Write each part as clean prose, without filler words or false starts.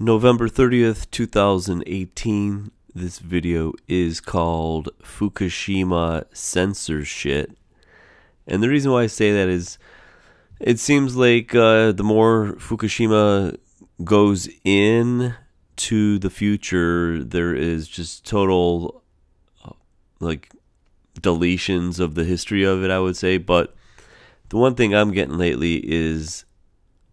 November 30th, 2018. This video is called Fukushima Censorshit. And the reason why I say that is it seems like the more Fukushima goes in to the future, there is just total deletions of the history of it, I would say. But the one thing I'm getting lately is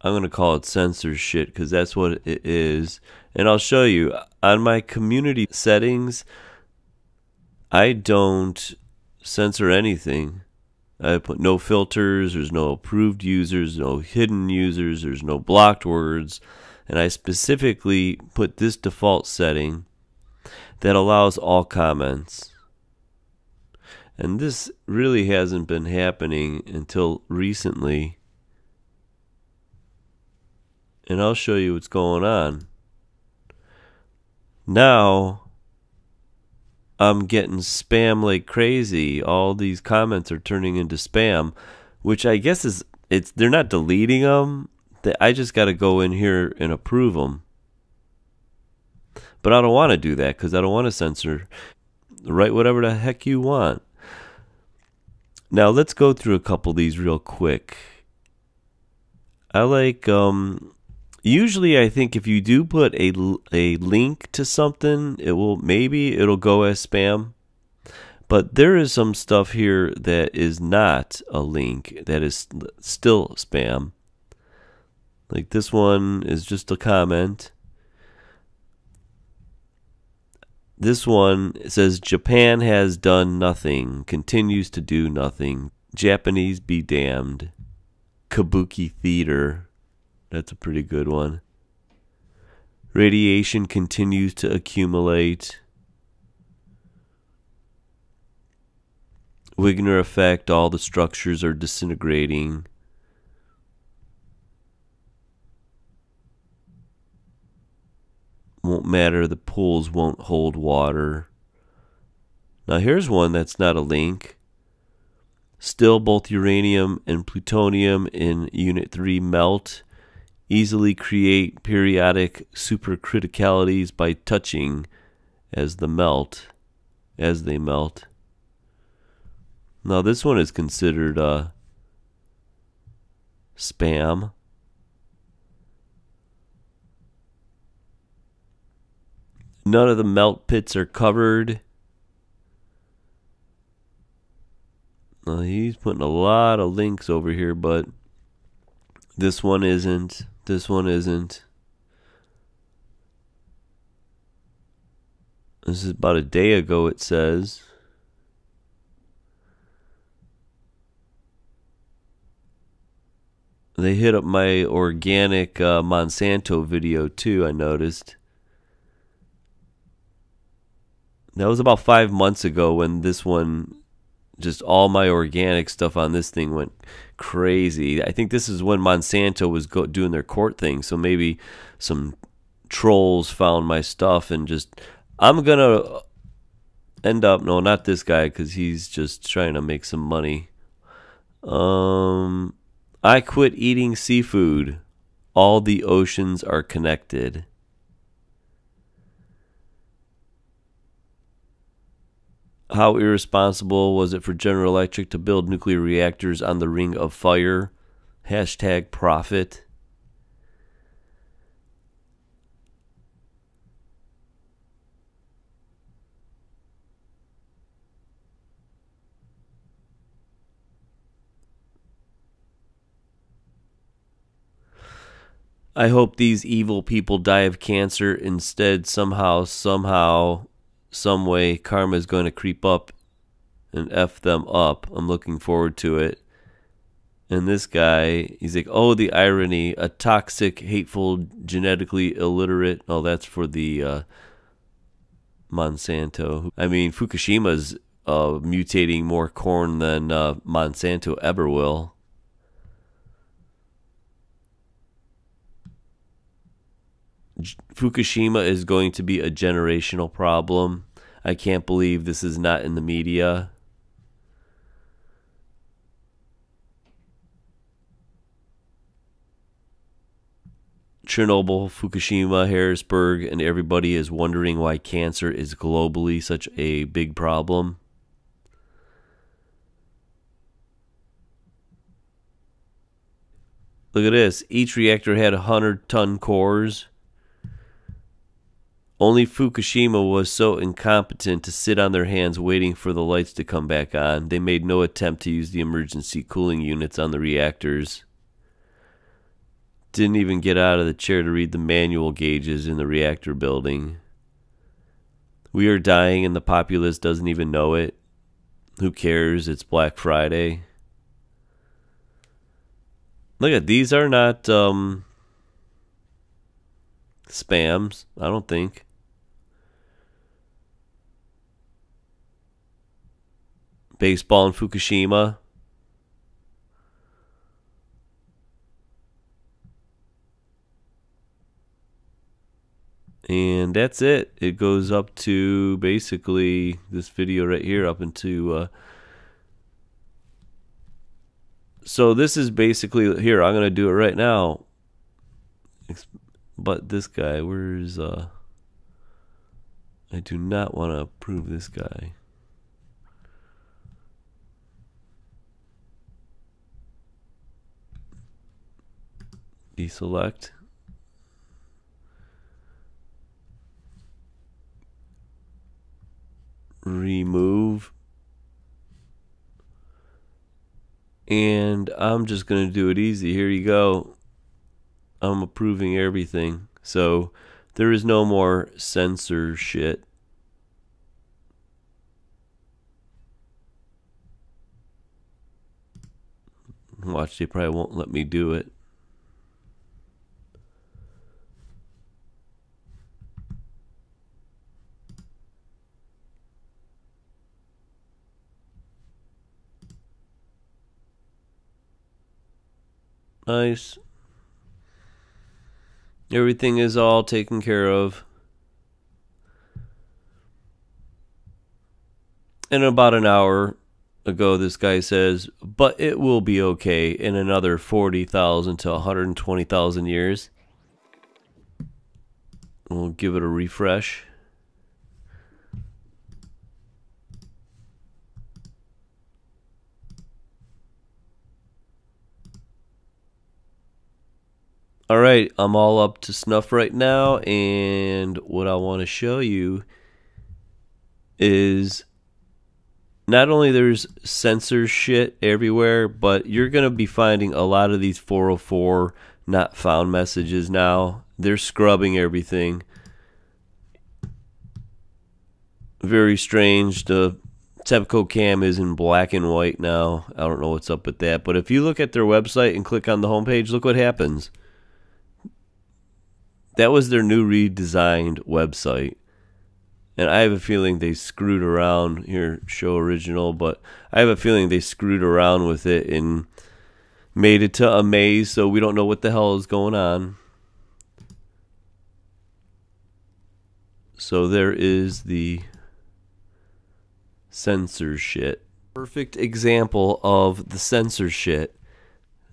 I'm going to call it censorshit because that's what it is. And I'll show you. On my community settings, I don't censor anything. I put no filters, there's no approved users, no hidden users, there's no blocked words. And I specifically put this default setting that allows all comments. And this really hasn't been happening until recently. And I'll show you what's going on. Now, I'm getting spam like crazy. All these comments are turning into spam, which I guess they're not deleting them. I just got to go in here and approve them. But I don't want to do that because I don't want to censor. Write whatever the heck you want. Now, let's go through a couple of these real quick. I like... Usually, I think if you do put a link to something, it'll go as spam. But there is some stuff here that is not a link, that is still spam. Like this one is just a comment. This one says, Japan has done nothing, continues to do nothing. Japanese be damned. Kabuki theater. That's a pretty good one. Radiation continues to accumulate. Wigner effect, all the structures are disintegrating. Won't matter, the pools won't hold water. Now here's one that's not a link. Still, both uranium and plutonium in Unit 3 melt. Easily create periodic supercriticalities by touching as they melt. Now this one is considered spam. None of the melt pits are covered. Now he's putting a lot of links over here, but this one isn't. This one isn't. This is about a day ago, it says. They hit up my organic Monsanto video too, I noticed. That was about 5 months ago when this one, just all my organic stuff on this thing went crazy. I think this is when Monsanto was doing their court thing, so maybe some trolls found my stuff and just... I'm going to end up... No, not this guy, because he's just trying to make some money. I quit eating seafood. All the oceans are connected. How irresponsible was it for General Electric to build nuclear reactors on the Ring of Fire? Hashtag profit. I hope these evil people die of cancer. Instead, somehow, some way, karma is going to creep up and F them up. I'm looking forward to it. And this guy, he's like, oh, the irony. A toxic, hateful, genetically illiterate. Oh, that's for the Monsanto. I mean, Fukushima's mutating more corn than Monsanto ever will. Fukushima is going to be a generational problem. I can't believe this is not in the media. Chernobyl, Fukushima, Harrisburg, and everybody is wondering why cancer is globally such a big problem. Look at this. Each reactor had 100-ton cores. Only Fukushima was so incompetent to sit on their hands waiting for the lights to come back on. They made no attempt to use the emergency cooling units on the reactors. Didn't even get out of the chair to read the manual gauges in the reactor building. We are dying and the populace doesn't even know it. Who cares? It's Black Friday. Look at these are not spams, I don't think. Baseball in Fukushima. And that's it. It goes up to basically this video right here up into so this is basically here. I'm gonna do it right now. But this guy, where's I do not want to approve this guy. Deselect. Remove. And I'm just going to do it easy. Here you go. I'm approving everything. So there is no more censorshit. Watch, they probably won't let me do it. Nice. Everything is all taken care of. And about an hour ago, this guy says, but it will be okay in another 40,000 to 120,000 years. We'll give it a refresh. All right, I'm all up to snuff right now, and what I want to show you is not only there's censorshit everywhere, but you're going to be finding a lot of these 404 not found messages now. They're scrubbing everything. Very strange. The TEPCO cam is in black and white now. I don't know what's up with that, but if you look at their website and click on the homepage, look what happens. That was their new redesigned website. And I have a feeling they screwed around. Here, show original. But I have a feeling they screwed around with it and made it to a maze, so we don't know what the hell is going on. So there is the censorshit. Perfect example of the censorshit.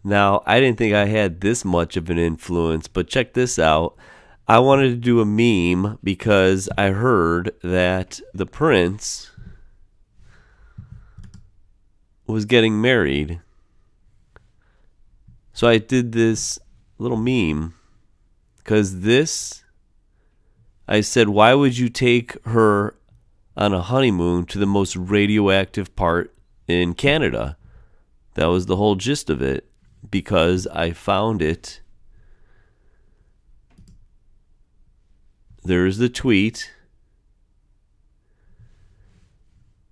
Now, I didn't think I had this much of an influence, but check this out. I wanted to do a meme because I heard that the prince was getting married. So I did this little meme because this, I said, why would you take her on a honeymoon to the most radioactive part in Canada? That was the whole gist of it, because I found it. There's the tweet.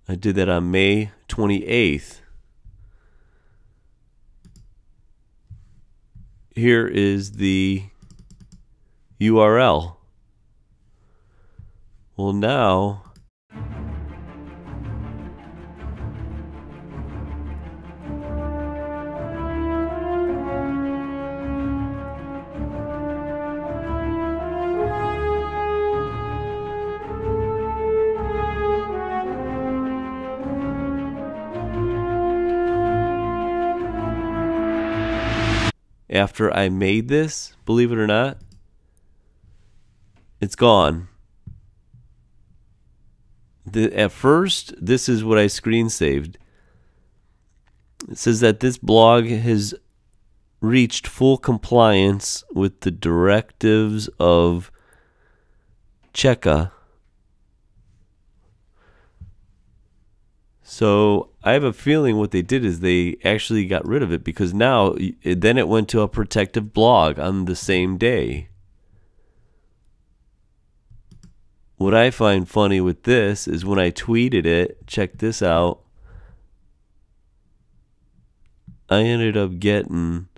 I did that on May 28th. Here is the URL. Well, now after I made this, believe it or not, It's gone. At first, this is what I screen saved. It says that this blog has reached full compliance with the directives of Cheka. So I have a feeling what they did is they actually got rid of it, because now then it went to a protective blog on the same day. What I find funny with this is when I tweeted it, check this out, I ended up getting,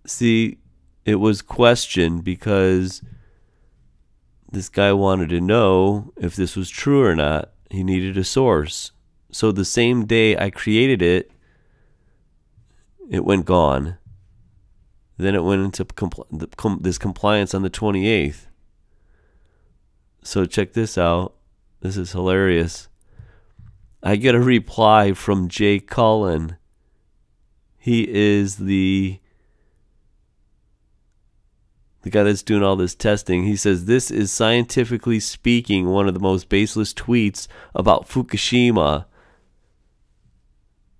see, it was questioned because this guy wanted to know if this was true or not. He needed a source. So the same day I created it, it went gone. Then it went into this compliance on the 28th. So check this out. This is hilarious. I get a reply from Jay Cullen. He is the guy that's doing all this testing. He says, this is scientifically speaking one of the most baseless tweets about Fukushima.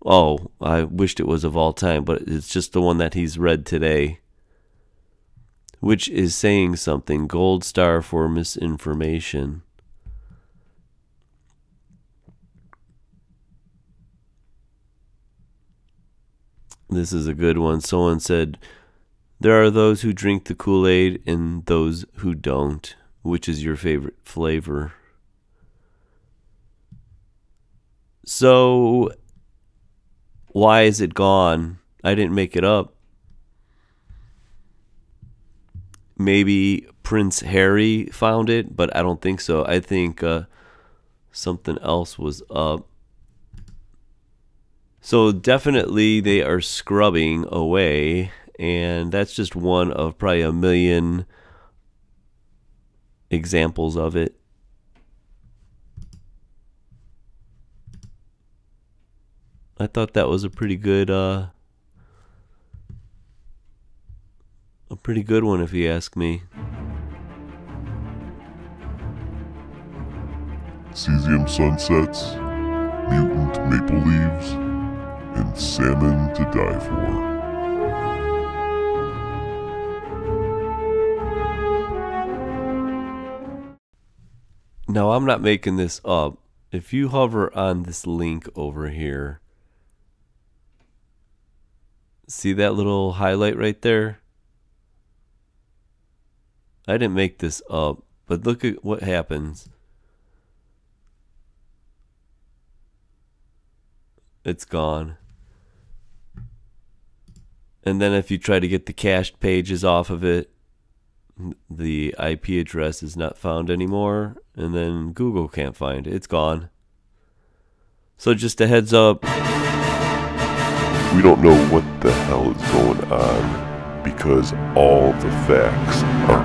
Oh, I wished it was of all time, but it's just the one that he's read today, which is saying something. Gold star for misinformation. This is a good one. Someone said, there are those who drink the Kool-Aid and those who don't. Which is your favorite flavor? So, why is it gone? I didn't make it up. Maybe Prince Harry found it, but I don't think so. I think something else was up. So definitely they are scrubbing away, and that's just one of probably a million examples of it. I thought that was a pretty good one, if you ask me. Cesium sunsets, mutant maple leaves, and salmon to die for. Now, I'm not making this up. If you hover on this link over here, see that little highlight right there? I didn't make this up, but look at what happens. It's gone. And then if you try to get the cached pages off of it, the IP address is not found anymore, and then Google can't find it. It's gone. So just a heads up. We don't know what the hell is going on because all the facts are